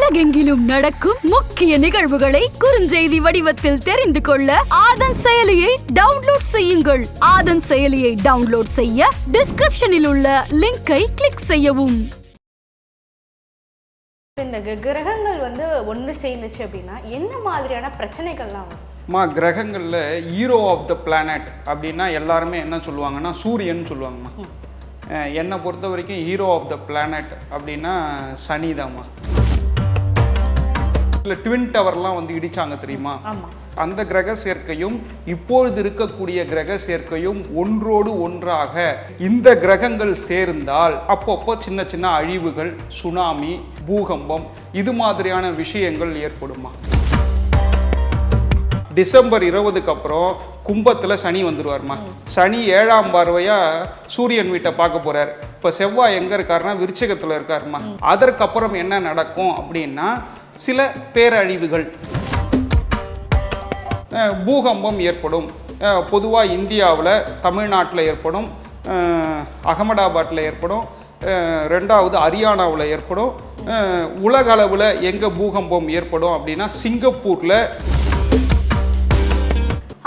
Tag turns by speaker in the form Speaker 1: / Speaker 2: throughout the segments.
Speaker 1: உலகெங்கிலும் நடக்கும் முக்கிய நிகழ்வுகளை குறுஞ்செய்தி வடிவத்தில் தெரிந்து கொள்ள ஆதன் செயலியை டவுன்லோட் செய்யுங்கள். ஆதன் செயலியை டவுன்லோட் செய்ய டிஸ்கிரிப்ஷனில் உள்ள லிங்கை கிளிக் செய்யவும்.
Speaker 2: இந்த கிரகங்கள் ஒன்று சேர்ந்துச்சு அப்படின்னா என்ன மாதிரியான பிரச்சனைகள்லாம் வரும்?
Speaker 3: கிரகங்களில் ஹீரோ ஆஃப் த பிளானட் அப்படின்னா எல்லாருமே என்ன சொல்லுவாங்கன்னா சூரியன் சொல்லுவாங்கம்மா. என்னை பொறுத்த வரைக்கும் ஹீரோ ஆஃப் த பிளானட் அப்படின்னா சனி தாம்மா. இல்லை ட்வின் டவர்லாம் இடிச்சாங்க தெரியுமா? அந்த கிரக சேர்க்கையும் இப்பொழுது இருக்கக்கூடிய கிரக சேர்க்கையும் ஒன்றோடு ஒன்றாக இந்த கிரகங்கள் சேர்ந்தால் அப்பப்போ சின்ன சின்ன அழிவுகள், சுனாமி, பூகம்பம் இது மாதிரியான விஷயங்கள் ஏற்படுமா. டிசம்பர் 20க்கு அப்புறம் கும்பத்தில் சனி வந்துடுவார்மா. சனி 7ஆம் பார்வையா சூரியன் வீட்டை பார்க்க போறார். இப்போ செவ்வாய் எங்க இருக்காருன்னா விருச்சிகத்தில் இருக்காருமா. அதற்கப்புறம் என்ன நடக்கும் அப்படின்னா சில பேரழிவுகள், பூகம்பம் ஏற்படும். பொதுவாக இந்தியாவில் தமிழ்நாட்டில் ஏற்படும், அகமதாபாத்தில் ஏற்படும், ரெண்டாவது ஹரியானாவில் ஏற்படும். உலக அளவில் எங்கே பூகம்பம் ஏற்படும் அப்படின்னா சிங்கப்பூரில்.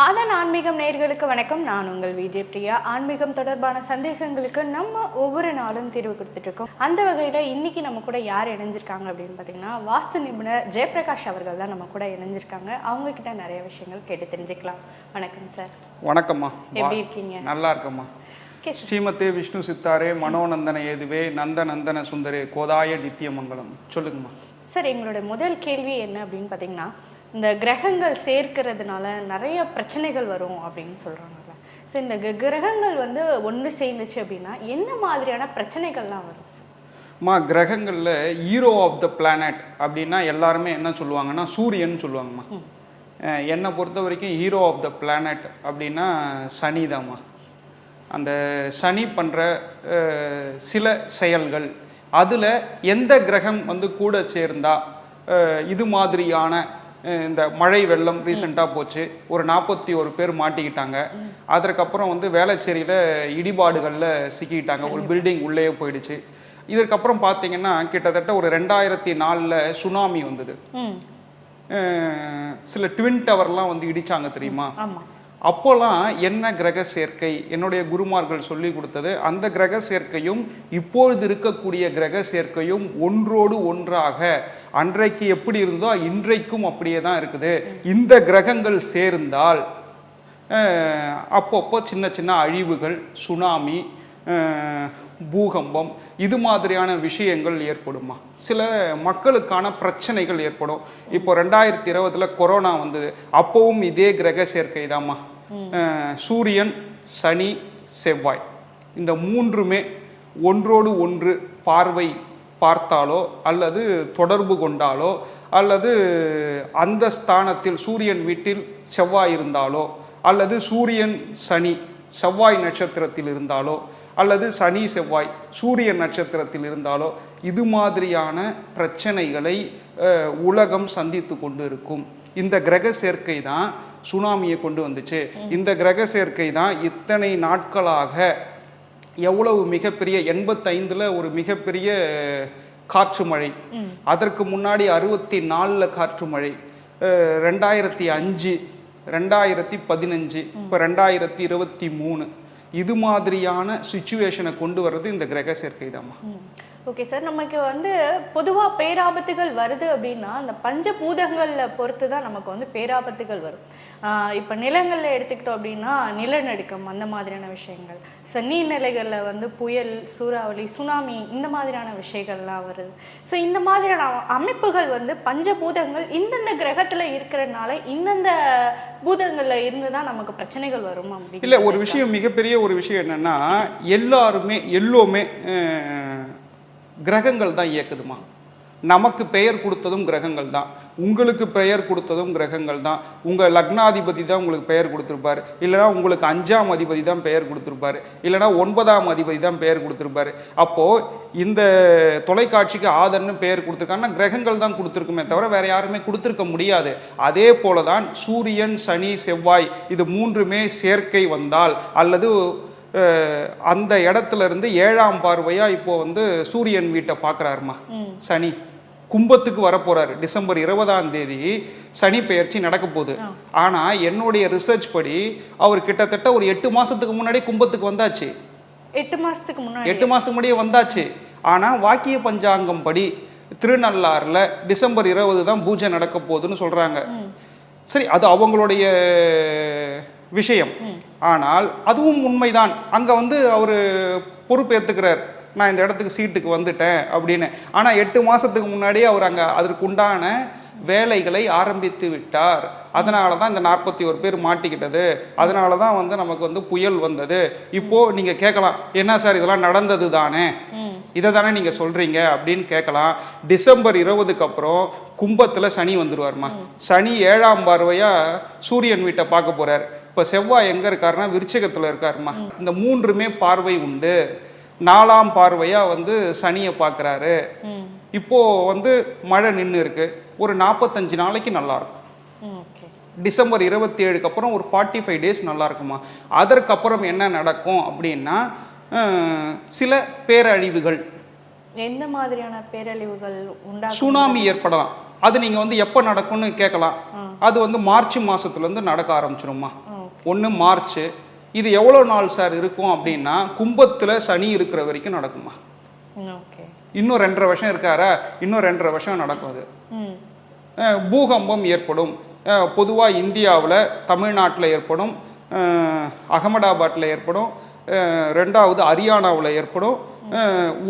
Speaker 2: ஆதன் ஆன்மீகம் நேயர்களுக்கு வணக்கம். நான் உங்கள் விஜய் பிரியா. ஆன்மீகம் தொடர்பான சந்தேகங்களுக்கு நம்ம ஒவ்வொரு நாளும் தீர்வு கொடுத்துட்டு இருக்கோம். அந்த வகையில் இன்னைக்கு நம்ம கூட யார் இணைஞ்சிருக்காங்க அப்படின்னு பார்த்தீங்கன்னா வாஸ்து நிபுணர் ஜெயபிரகாஷ் அவர்கள் தான் நம்ம கூட இணைஞ்சிருக்காங்க. அவங்க கிட்ட நிறைய விஷயங்கள் கேட்டு தெரிஞ்சுக்கலாம். வணக்கம் சார்.
Speaker 3: வணக்கம்மா,
Speaker 2: எப்படி இருக்கீங்க?
Speaker 3: நல்லா இருக்கம்மா. ஸ்ரீமதே விஷ்ணு சித்தாரே மனோநந்தன ஏதுவே நந்த நந்தன சுந்தரே கோதாய நித்தியமங்கலம். சொல்லுங்கம்மா.
Speaker 2: சார், எங்களோட முதல் கேள்வி என்ன அப்படின்னு பார்த்தீங்கன்னா, இந்த கிரகங்கள் சேர்க்கிறதுனால நிறைய பிரச்சனைகள் வரும் அப்படின்னு சொல்கிறாங்கல்ல. ஸோ இந்த கிரகங்கள் ஒன்று சேர்ந்துச்சு அப்படின்னா என்ன மாதிரியான பிரச்சனைகள்லாம் வரும்?
Speaker 3: கிரகங்களில் ஹீரோ ஆஃப் த பிளானட் அப்படின்னா எல்லாருமே என்ன சொல்லுவாங்கன்னா சூரியன் சொல்லுவாங்கம்மா. என்னை பொறுத்த வரைக்கும் ஹீரோ ஆஃப் த பிளானட் அப்படின்னா சனி தாம்மா. அந்த சனி பண்ணுற சில செயல்கள், அதில் எந்த கிரகம் கூட சேர்ந்தா இது மாதிரியான இந்த மழை வெள்ளம் ரீசெண்டாக போச்சு, ஒரு 41 பேர் மாட்டிக்கிட்டாங்க. அதற்கப்புறம் வேளச்சேரியில் இடிபாடுகளில் சிக்கிக்கிட்டாங்க, ஒரு பில்டிங் உள்ளே போயிடுச்சு. இதற்கப்புறம் பார்த்தீங்கன்னா கிட்டத்தட்ட ஒரு 2004 சுனாமி வந்தது. சில ட்வின் டவர்லாம் இடிச்சாங்க தெரியுமா? அப்போலாம் என்ன கிரக சேர்க்கை, என்னுடைய குருமார்கள் சொல்லி கொடுத்தது, அந்த கிரக சேர்க்கையும் இப்பொழுது இருக்கக்கூடிய கிரக சேர்க்கையும் ஒன்றோடு ஒன்றாக அன்றைக்கு எப்படி இருந்ததோ இன்றைக்கும் அப்படியே தான் இருக்குது. இந்த கிரகங்கள் சேர்ந்தால் அப்பப்போ சின்ன சின்ன அழிவுகள், சுனாமி, பூகம்பம் இது மாதிரியான விஷயங்கள் ஏற்படுமா. சில மக்களுக்கான பிரச்சனைகள் ஏற்படும். இப்போ 2020 கொரோனா வந்தது, அப்பவும் இதே கிரக சேர்க்கை தாம்மா. சூரியன், சனி, செவ்வாய் இந்த மூன்றுமே ஒன்றோடு ஒன்று பார்வை பார்த்தாலோ அல்லது தொடர்பு கொண்டாலோ அல்லது அந்த ஸ்தானத்தில் சூரியன் வீட்டில் செவ்வாய் இருந்தாலோ அல்லது சூரியன் சனி செவ்வாய் நட்சத்திரத்தில் இருந்தாலோ அல்லது சனி செவ்வாய் சூரியன் நட்சத்திரத்தில் இருந்தாலோ இது மாதிரியான பிரச்சனைகளை உலகம் சந்தித்து கொண்டு இருக்கும். இந்த கிரக சேர்க்கை தான் சுனாமியை கொண்டு வந்துச்சு. இந்த கிரக சேர்க்கை தான் இத்தனை நாட்களாக எவ்வளவு மிகப்பெரிய 85ல் ஒரு மிகப்பெரிய காற்று மழை, அதற்கு முன்னாடி 64 காற்று மழை, 2005, 2015, இப்போ 2023 இது மாதிரியான சிச்சுவேஷனை கொண்டு வர்றது இந்த கிரக சேர்க்கை தாம்மா.
Speaker 2: ஓகே சார், நமக்கு பொதுவாக பேராபத்துகள் வருது அப்படின்னா அந்த பஞ்சபூதங்களில் பொறுத்து தான் நமக்கு பேராபத்துகள் வரும். இப்போ நிலங்களில் எடுத்துக்கிட்டோம் அப்படின்னா நிலநடுக்கம், அந்த மாதிரியான விஷயங்கள். நீர்நிலைகளில் புயல், சூறாவளி, சுனாமி இந்த மாதிரியான விஷயங்கள்லாம் வருது. ஸோ இந்த மாதிரியான அமைப்புகள் பஞ்சபூதங்கள் இந்தந்த கிரகத்தில் இருக்கிறதுனால இந்தந்த பூதங்களில் இருந்து தான் நமக்கு பிரச்சனைகள் வரும் அப்படி
Speaker 3: இல்லை. ஒரு விஷயம், மிகப்பெரிய ஒரு விஷயம் என்னன்னா, எல்லோருமே கிரகங்கள் தான் இயக்குதுமா. நமக்கு பெயர் கொடுத்ததும் கிரகங்கள் தான், உங்களுக்கு பெயர் கொடுத்ததும் கிரகங்கள் தான். உங்கள் லக்னாதிபதி தான் உங்களுக்கு பெயர் கொடுத்துருப்பாரு, இல்லைனா உங்களுக்கு 5ஆம் அதிபதி தான் பெயர் கொடுத்துருப்பாரு, இல்லைனா 9ஆம் அதிபதி தான் பெயர் கொடுத்துருப்பாரு. அப்போது இந்த தொலைக்காட்சிக்கு ஆதன்னு பெயர் கொடுத்துருக்காங்கன்னா கிரகங்கள் தான் கொடுத்துருக்குமே தவிர வேற யாருமே கொடுத்துருக்க முடியாது. அதே போல தான் சூரியன், சனி, செவ்வாய் இது மூன்றுமே சேர்க்கை வந்தால் அல்லது அந்த இடத்துல இருந்து 7ஆம் பார்வையா இப்போ சூரியன் வீட்டை பார்க்குறாருமா சனி. கும்பத்துக்கு வரப்போறாரு. டிசம்பர் 20ஆம் தேதி சனி பெயர்ச்சி நடக்க போகுது. ஆனா என்னுடைய ரிசர்ச் படி அவர் கிட்டத்தட்ட ஒரு 8 மாசத்துக்கு முன்னாடி கும்பத்துக்கு வந்தாச்சு.
Speaker 2: 8 மாசத்துக்கு
Speaker 3: முன்னாடியே வந்தாச்சு. ஆனா வாக்கிய பஞ்சாங்கம் படி திருநள்ளாறுல டிசம்பர் 20 தான் பூஜை நடக்க போகுதுன்னு சொல்றாங்க. சரி, அது அவங்களுடைய விஷயம். ஆனால் அதுவும் உண்மைதான். அங்க வந்து அவரு பொறுப்பேற்றுக்கிறார், நான் இந்த இடத்துக்கு சீட்டுக்கு வந்துட்டேன் அப்படின்னு. ஆனா 8 மாசத்துக்கு முன்னாடியே அவர் அங்க அதற்கு உண்டான வேலைகளை ஆரம்பித்து விட்டார். அதனால தான் இந்த 41 பேர் மாட்டிக்கிட்டது. அதனால தான் வந்து நமக்கு வந்து புயல் வந்தது. இப்போ நீங்க கேட்கலாம், என்ன சார் இதெல்லாம் நடந்தது தானே, இதை தானே நீங்க சொல்றீங்க அப்படின்னு கேட்கலாம். டிசம்பர் 20க்கு அப்புறம் கும்பத்துல சனி வந்துருவாருமா. சனி 7ஆம் பார்வையா சூரியன் வீட்டை பார்க்க போறார். இப்ப செவ்வாய் எங்க இருக்காருன்னா விருச்சிகத்துல இருக்காருமா. இந்த 3மே பார்வை உண்டு. 4ஆம் பார்வையா வந்து சனியை பார்க்கறாரு. இப்போ வந்து மழை நின்று இருக்கு. ஒரு 45 நாளைக்கு நல்லா இருக்கும். டிசம்பர் 27க்கு அப்புறம் ஒரு 45 டேஸ் நல்லா இருக்குமா. அதற்கப்புறம் என்ன நடக்கும் அப்படின்னா சில பேரழிவுகள்.
Speaker 2: எந்த மாதிரியான பேரழிவுகள் உண்டாகும்?
Speaker 3: சுனாமி ஏற்படலாம். அது நீங்க வந்து எப்ப நடக்கும்னு கேட்கலாம். அது வந்து மார்ச் மாசத்துல இருந்து நடக்க ஆரம்பிச்சிருமா. 1 மார்ச். இது எவ்வளவு நாள் சார் இருக்கும் அப்படின்னா கும்பத்துல சனி இருக்கிற வரைக்கும் நடக்குமா. இன்னும் 2.5 வருஷம் இருக்காரா, இன்னும் 2.5 வருஷம் நடக்கும். அது பூகம்பம் ஏற்படும். பொதுவாக இந்தியாவில் தமிழ்நாட்டில் ஏற்படும், அகமதாபாத்தில் ஏற்படும், 2வது ஹரியானாவில் ஏற்படும்.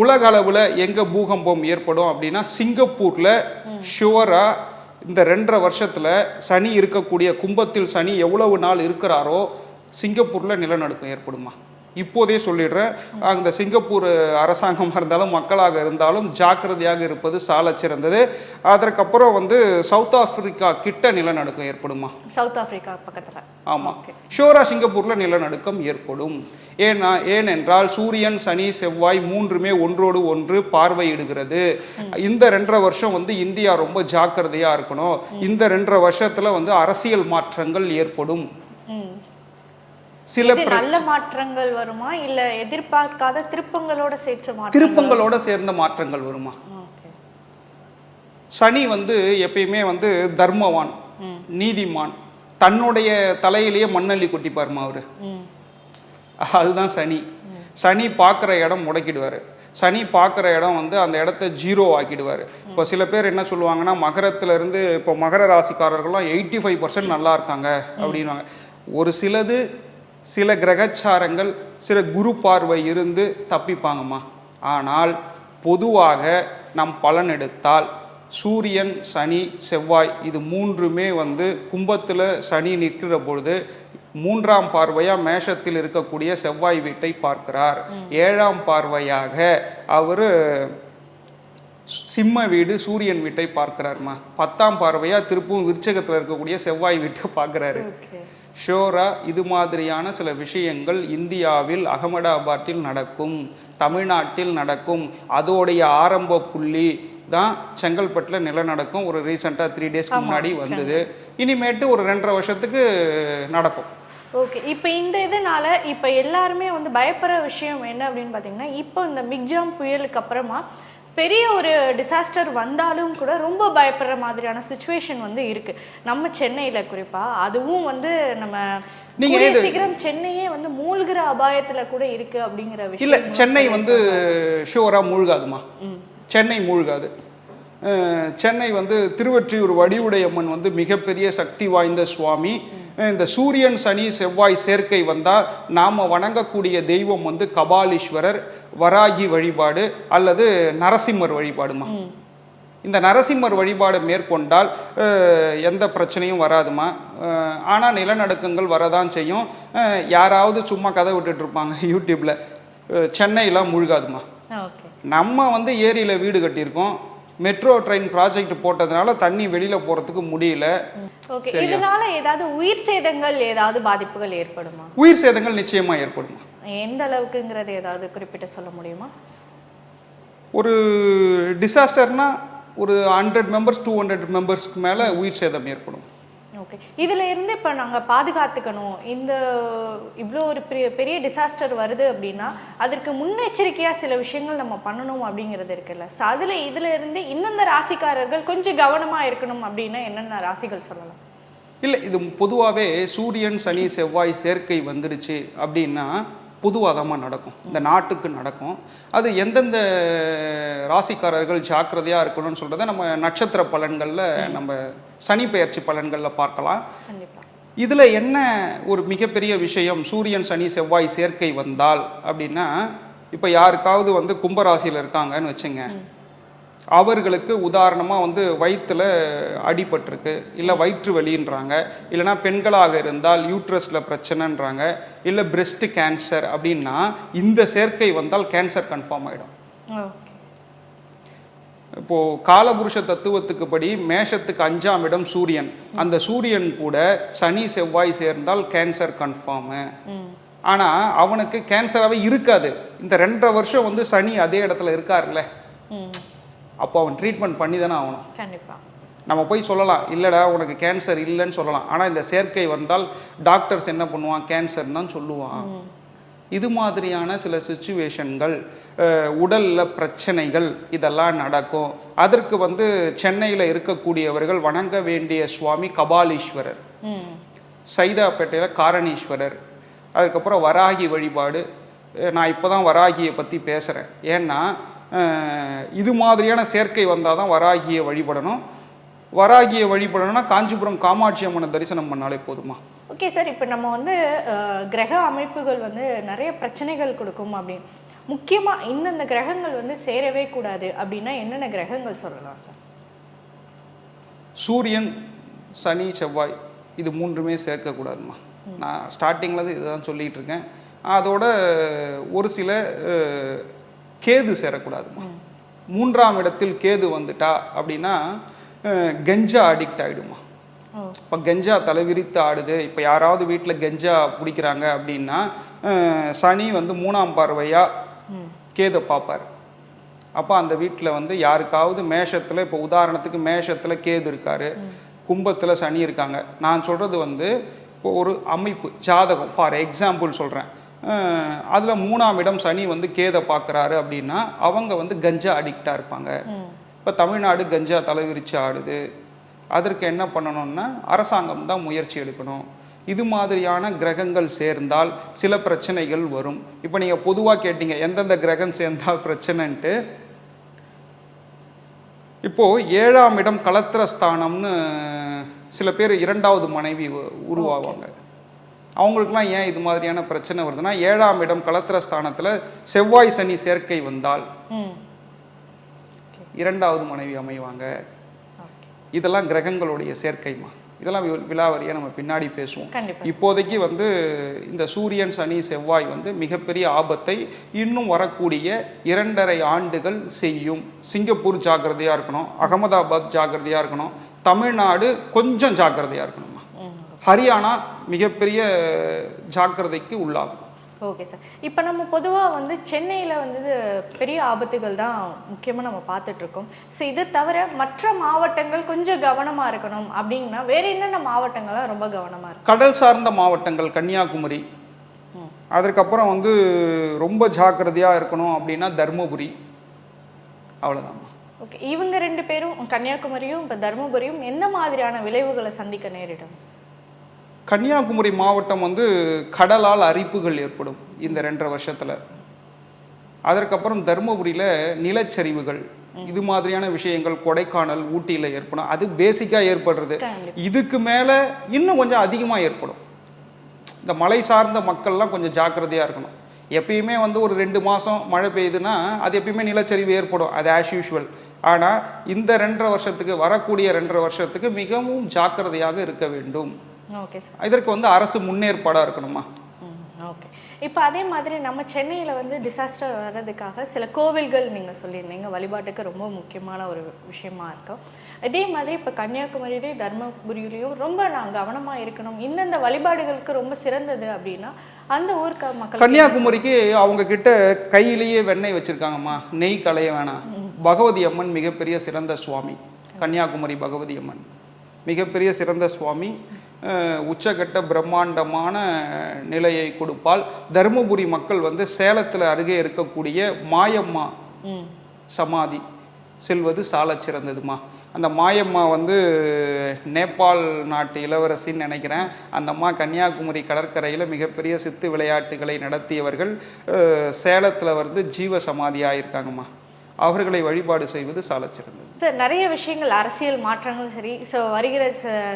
Speaker 3: உலக அளவில் எங்கே பூகம்பம் ஏற்படும் அப்படின்னா சிங்கப்பூரில் ஷுவராக இந்த 2.5 வருஷத்தில் சனி இருக்கக்கூடிய கும்பத்தில் சனி எவ்வளவு நாள் இருக்கிறாரோ சிங்கப்பூரில் நிலநடுக்கம் ஏற்படுமா. இப்போதே சொல்லிடுறேன், அந்த சிங்கப்பூர் அரசாங்கமாக இருந்தாலும் மக்களாக இருந்தாலும் ஜாக்கிரதையாக இருப்பது சால சிறந்தது. அதற்கப்புறம் வந்து சவுத் ஆப்பிரிக்கா கிட்ட நிலநடுக்கம் ஏற்படுமா.
Speaker 2: சவுத் ஆப்பிரிக்கா பக்கத்துல.
Speaker 3: ஆமா, ஷோரா சிங்கப்பூர்ல நிலநடுக்கம் ஏற்படும். ஏனென்றால் சூரியன் சனி செவ்வாய் 3மே ஒன்றோடு ஒன்று பார்வையிடுகிறது. இந்த 2.5 வருஷம் வந்து இந்தியா ரொம்ப ஜாக்கிரதையா இருக்கணும். இந்த 2.5 வருஷத்துல வந்து அரசியல் மாற்றங்கள் ஏற்படும்.
Speaker 2: சில நல்ல மாற்றங்கள் வருமா, இல்ல எதிர்பார்க்காத திருப்பங்களோட சேர்ந்த மாற்றங்கள் வருமா.
Speaker 3: சனி வந்து எப்பயுமே வந்து தர்மவான், நீதிமான், தன்னுடைய தலையிலேயே மண்ணள்ளி கொட்டிப்பாருமா அவரு. அதுதான் சனி. சனி பார்க்குற இடம் முடக்கிடுவாரு. சனி பார்க்குற இடம் வந்து அந்த இடத்த 0 ஆக்கிடுவார். இப்போ சில பேர் என்ன சொல்லுவாங்கன்னா மகரத்துல இருந்து இப்போ மகர ராசிக்காரர்கள்லாம் 85% நல்லா இருக்காங்க அப்படின்வாங்க. ஒரு சில கிரகச்சாரங்கள் சில குரு பார்வை இருந்து தப்பிப்பாங்கம்மா. ஆனால் பொதுவாக நம் பலன் எடுத்தால் சூரியன் சனி செவ்வாய் இது 3மே வந்து கும்பத்தில் சனி நிற்கிற பொழுது 3ஆம் பார்வையா மேஷத்தில் இருக்கக்கூடிய செவ்வாய் வீட்டை பார்க்கிறார். 7ஆம் பார்வையாக அவர் சிம்ம வீடு சூரியன் வீட்டை பார்க்கிறார்மா. 10ஆம் பார்வையா திருப்பும் விருச்சகத்தில் இருக்கக்கூடிய செவ்வாய் வீட்டை பார்க்கிறாரு. ஷோரா இது மாதிரியான சில விஷயங்கள் இந்தியாவில் அகமதாபாத்தில் நடக்கும், தமிழ்நாட்டில் நடக்கும். அதோடைய ஆரம்ப புள்ளி தான் செங்கல்பட்டில் நிலநடுக்கம். ஒரு ரீசெண்டாக 3 டேஸ்க்கு முன்னாடி வந்தது. இனிமேட்டு ஒரு 2.5 வருஷத்துக்கு நடக்கும்.
Speaker 2: ஓகே, இப்போ இந்த இதனால இப்போ எல்லாருமே வந்து பயப்படுற விஷயம் என்ன அப்படின்னு பார்த்தீங்கன்னா, இப்போ இந்த மிக்ஜாம் புயலுக்கு அப்புறமா பெரிய ஒரு டிசாஸ்டர் வந்தாலும் கூட ரொம்ப பயப்படுற மாதிரியான சிச்சுவேஷன் வந்து இருக்கு நம்ம சென்னையில குறிப்பா. அதுவும் வந்து நம்ம சீக்கிரம் சென்னையே வந்து மூழ்கிற அபாயத்துல கூட இருக்கு அப்படிங்கிற விஷயம்.
Speaker 3: இல்ல, சென்னை வந்து ஷோரா மூழ்காதுமா. சென்னை மூழ்காது. சென்னை வந்து திருவொற்றியூர் வடிவுடையம்மன் வந்து மிகப்பெரிய சக்தி வாய்ந்த சுவாமி. இந்த சூரியன் சனி செவ்வாய் சேர்க்கை வந்தால் நாம் வணங்கக்கூடிய தெய்வம் வந்து கபாலீஸ்வரர், வராகி வழிபாடு அல்லது நரசிம்மர் வழிபாடுமா. இந்த நரசிம்மர் வழிபாடு மேற்கொண்டால் எந்த பிரச்சனையும் வராதுமா. ஆனால் நிலநடுக்கங்கள் வரதான் செய்யும். யாராவது சும்மா கதை விட்டுட்டு இருப்பாங்க யூடியூப்ல. சென்னையெல்லாம் மூழ்காதுமா. நம்ம வந்து ஏரியில் வீடு கட்டியிருக்கோம். மெட்ரோ ட்ரெயின் ப்ராஜெக்ட் போட்டதுனால தண்ணி வெளியில போறதுக்கு முடியல.
Speaker 2: இதனால ஏதாவது உயிர் சேதங்கள், ஏதாவது பாதிப்புகள் ஏற்படுமா?
Speaker 3: உயிர் சேதங்கள் நிச்சயமா ஏற்படுமா.
Speaker 2: எந்த அளவுக்குங்கிறது ஏதாவது குறிப்பிட்டு சொல்ல முடியுமா?
Speaker 3: ஒரு டிசாஸ்டர்னா ஒரு 100 மெம்பர்ஸ் 200 மெம்பர்ஸ்க்கு மேல உயிர் சேதம் ஏற்படும்.
Speaker 2: ஓகே, இதுல இருந்து இப்ப நாங்க பாதுகாத்துக்கணும், இந்த இவ்வளோ ஒரு பெரிய டிசாஸ்டர் வருது அப்படின்னா அதற்கு முன்னெச்சரிக்கையா சில விஷயங்கள் நம்ம பண்ணணும் அப்படிங்கிறது இருக்குல்ல. ஸோ இதுல இருந்து இந்தந்த ராசிக்காரர்கள் கொஞ்சம் கவனமா இருக்கணும் அப்படின்னா என்னென்ன ராசிகள் சொல்லலாம்?
Speaker 3: இல்லை, இது பொதுவாகவே சூரியன் சனி செவ்வாய் சேர்க்கை வந்துடுச்சு அப்படின்னா பொதுவாதமாக நடக்கும், இந்த நாட்டுக்கு நடக்கும். அது எந்தெந்த ராசிக்காரர்கள் ஜாக்கிரதையாக இருக்கணும்னு சொல்கிறத நம்ம நட்சத்திர பலன்களில், நம்ம சனி பெயர்ச்சி பலன்களில் பார்க்கலாம். இதில் என்ன ஒரு மிகப்பெரிய விஷயம், சூரியன் சனி செவ்வாய் சேர்க்கை வந்தால் அப்படின்னா, இப்போ யாருக்காவது வந்து கும்பராசியில் இருக்காங்கன்னு வச்சுங்க, அவர்களுக்கு உதாரணமாக வந்து வயிற்றில் அடிபட்டிருக்கு, இல்லை வயிற்று வலின்றாங்க, இல்லைனா பெண்களாக இருந்தால் யூட்ரஸில் பிரச்சனைன்றாங்க, இல்லை பிரெஸ்ட் கேன்சர் அப்படின்னா இந்த சேர்க்கை வந்தால் கேன்சர் கன்ஃபார்ம் ஆகிடும். இப்போது காலபுருஷ தத்துவத்துக்கு படி மேஷத்துக்கு 5ஆம் இடம் சூரியன், அந்த சூரியன் கூட சனி செவ்வாய் சேர்ந்தால் கேன்சர் கன்ஃபார்மு. ஆனால் அவனுக்கு கேன்சராகவே இருக்காது. இந்த 2.5 வருஷம் வந்து சனி அதே இடத்துல இருக்காருல்ல, அப்போ அவன் ட்ரீட்மெண்ட் பண்ணி தானே ஆகணும்.
Speaker 2: கண்டிப்பாக
Speaker 3: நம்ம போய் சொல்லலாம், இல்லைடா உனக்கு கேன்சர் இல்லைன்னு சொல்லலாம். ஆனால் இந்த சேர்க்கை வந்தால் டாக்டர்ஸ் என்ன பண்ணுவான், கேன்சர் தான் சொல்லுவான். இது மாதிரியான சில சிச்சுவேஷன்கள், உடலில் பிரச்சனைகள் இதெல்லாம் நடக்கும். அதற்கு வந்து சென்னையில் இருக்கக்கூடியவர்கள் வணங்க வேண்டிய சுவாமி கபாலீஸ்வரர், சைதாப்பேட்டையில் காரணீஸ்வரர், அதுக்கப்புறம் வராகி வழிபாடு. நான் இப்போ தான் வராகியை பற்றி பேசுகிறேன், ஏன்னா இது மாதிரியான சேர்க்கை வந்தால் தான் வராகியை வழிபடணும். வராகியை வழிபடணும்னா காஞ்சிபுரம் காமாட்சி அம்மனை தரிசனம் பண்ணாலே போதுமா.
Speaker 2: ஓகே சார், இப்போ நம்ம வந்து கிரக அமைப்புகள் வந்து நிறைய பிரச்சனைகள் கொடுக்கும் அப்படின்னு, முக்கியமாக இந்தந்த கிரகங்கள் வந்து சேரவே கூடாது அப்படின்னா என்னென்ன கிரகங்கள் சொல்லலாம் சார்?
Speaker 3: சூரியன் சனி செவ்வாய் இது 3மே சேர்க்கக்கூடாதுமா. நான் ஸ்டார்டிங்கில் இதுதான் சொல்லிகிட்டு இருக்கேன். அதோட ஒரு சில கேது சேரக்கூடாதுமா. 3ஆம் இடத்தில் கேது வந்துட்டா அப்படின்னா கெஞ்சா அடிக்ட் ஆகிடுமா. இப்போ கெஞ்சா தலைவிரித்து ஆடுது. இப்போ யாராவது வீட்டில் கெஞ்சா பிடிக்கிறாங்க அப்படின்னா சனி வந்து 3ஆம் பார்வையாக கேதை பார்ப்பார். அப்போ அந்த வீட்டில் வந்து யாருக்காவது மேஷத்தில், இப்போ உதாரணத்துக்கு மேஷத்தில் கேது இருக்காரு, கும்பத்தில் சனி இருக்காங்க, நான் சொல்கிறது வந்து இப்போ ஒரு அமைப்பு ஜாதகம், ஃபார் எக்ஸாம்பிள் சொல்கிறேன், அதில் 3ஆம் இடம் சனி வந்து கேதை பார்க்குறாரு அப்படின்னா அவங்க வந்து கஞ்சா அடிக்டாக இருப்பாங்க. இப்போ தமிழ்நாடு கஞ்சா தலைவிரிச்சு ஆடுது, அதற்கு என்ன பண்ணணும்னா அரசாங்கம் தான் முயற்சி எடுக்கணும். இது மாதிரியான கிரகங்கள் சேர்ந்தால் சில பிரச்சனைகள் வரும். இப்போ நீங்கள் பொதுவாக கேட்டீங்க எந்தெந்த கிரகம் சேர்ந்தால் பிரச்சனைன்ட்டு. இப்போது 7ஆம் இடம் கலத்திரஸ்தானம்னு சில பேர் 2வது மனைவி உருவாவாங்க. அவங்களுக்குலாம் ஏன் இது மாதிரியான பிரச்சனை வருதுன்னா, 7ஆம் இடம் கலத்திரஸ்தானத்தில் செவ்வாய் சனி சேர்க்கை வந்தால் 2வது மனைவி அமைவாங்க. இதெல்லாம் கிரகங்களுடைய சேர்க்கைமா. இதெல்லாம் விலாவரியாக நம்ம பின்னாடி பேசுவோம். இப்போதைக்கு வந்து இந்த சூரியன் சனி செவ்வாய் வந்து மிகப்பெரிய ஆபத்தை இன்னும் வரக்கூடிய 2.5 ஆண்டுகள் செய்யும். சிங்கப்பூர் ஜாக்கிரதையாக இருக்கணும், அகமதாபாத் ஜாக்கிரதையாக இருக்கணும், தமிழ்நாடு கொஞ்சம் ஜாக்கிரதையாக இருக்கணுமா, ஹரியானா மிகப்பெரிய ஜாக்கிரதைக்கு உள்ளாகும்.
Speaker 2: ஓகே சார், இப்போ நம்ம பொதுவாக வந்து சென்னையில் வந்து பெரிய ஆபத்துகள் தான் முக்கியமாக நம்ம பார்த்துட்ருக்கோம். ஸோ இது தவிர மற்ற மாவட்டங்கள் கொஞ்சம் கவனமாக இருக்கணும் அப்படின்னா வேறு என்னென்ன மாவட்டங்கள்லாம் ரொம்ப கவனமாக இருக்கும்?
Speaker 3: கடல் சார்ந்த மாவட்டங்கள் கன்னியாகுமரி, அதற்கப்புறம் வந்து ரொம்ப ஜாக்கிரதையாக இருக்கணும் அப்படின்னா தர்மபுரி, அவ்வளோதான்.
Speaker 2: ஓகே, இவங்க 2 பேரும் கன்னியாகுமரியும் இப்போ தர்மபுரியும் என்ன மாதிரியான விளைவுகளை சந்திக்க நேரிடும்?
Speaker 3: கன்னியாகுமரி மாவட்டம் வந்து கடலால் அரிப்புகள் ஏற்படும் இந்த 2.5 வருஷத்தில். அதற்கப்புறம் தருமபுரியில் நிலச்சரிவுகள், இது மாதிரியான விஷயங்கள் கொடைக்கானல் ஊட்டியில் ஏற்படும். அது பேசிக்காக ஏற்படுறது. இதுக்கு மேலே இன்னும் கொஞ்சம் அதிகமாக ஏற்படும். இந்த மலை சார்ந்த மக்கள்லாம் கொஞ்சம் ஜாக்கிரதையாக இருக்கணும். எப்பயுமே வந்து ஒரு 2 மாதம் மழை பெய்யுதுன்னா அது எப்பயுமே நிலச்சரிவு ஏற்படும், அது ஆஸ் யூஷுவல். ஆனால் இந்த 2.5 வருஷத்துக்கு, வரக்கூடிய 2.5 வருஷத்துக்கு மிகவும் ஜாக்கிரதையாக இருக்க வேண்டும்.
Speaker 2: ஓகே சார்,
Speaker 3: இதற்கு வந்து அரசு முன்னேற்பாடாக இருக்கணுமா.
Speaker 2: ஓகே, இப்போ அதே மாதிரி நம்ம சென்னையில் வந்து டிசாஸ்டர் வர்றதுக்காக சில கோவில்கள் நீங்கள் சொல்லியிருந்தீங்க வழிபாட்டுக்கு ரொம்ப முக்கியமான ஒரு விஷயமா இருக்கும். இதே மாதிரி இப்போ கன்னியாகுமரியிலையும் தர்மபுரியிலையும் ரொம்ப நான் கவனமாக இருக்கணும், இந்தந்த வழிபாடுகளுக்கு ரொம்ப சிறந்தது அப்படின்னா அந்த ஊருக்கு மக்கள்.
Speaker 3: கன்னியாகுமரிக்கு அவங்க கிட்ட கையிலேயே வெண்ணெய் வச்சிருக்காங்கம்மா, நெய் களைய வேணாம். பகவதி அம்மன் மிகப்பெரிய சிறந்த சுவாமி. கன்னியாகுமரி பகவதி அம்மன் மிகப்பெரிய சிறந்த சுவாமி. உச்சகட்ட பிரம்மாண்டமான நிலையை கொடுப்பாள். தருமபுரி மக்கள் வந்து சேலத்தில் அருகே இருக்கக்கூடிய மாயம்மா சமாதி செல்வது சாலச் சிறந்ததுமா. அந்த மாயம்மா வந்து நேபாள் நாட்டு இளவரசின்னு நினைக்கிறேன். அந்த அம்மா கன்னியாகுமரி கடற்கரையில் மிகப்பெரிய சித்து விளையாட்டுகளை நடத்தியவர்கள். சேலத்தில் வந்து ஜீவ சமாதி ஆயிருக்காங்கம்மா. அவர்களை வழிபாடு செய்வது சாலச் சிறந்தது.
Speaker 2: சார், நிறைய விஷயங்கள் அரசியல் மாற்றங்களும் சரி, ஸோ வருகிற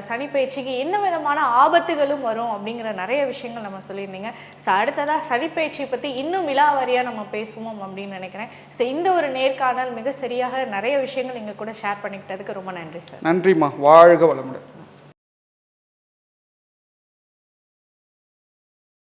Speaker 2: சனி பயிற்சிக்கு என்ன விதமான ஆபத்துகளும் வரும் அப்படிங்கிற நிறைய விஷயங்கள் நம்ம சொல்லியிருந்தீங்க. ஸோ அடுத்ததாக சனி பயிற்சியை பற்றி இன்னும் விலாவாரியாக நம்ம பேசுவோம் அப்படின்னு நினைக்கிறேன். ஸோ இந்த ஒரு நேர்காணல் மிக சரியாக நிறைய விஷயங்கள் எங்கள் கூட ஷேர் பண்ணிக்கிட்டதுக்கு ரொம்ப நன்றி சார்.
Speaker 3: நன்றிம்மா. வாழ்க வளமுடன்.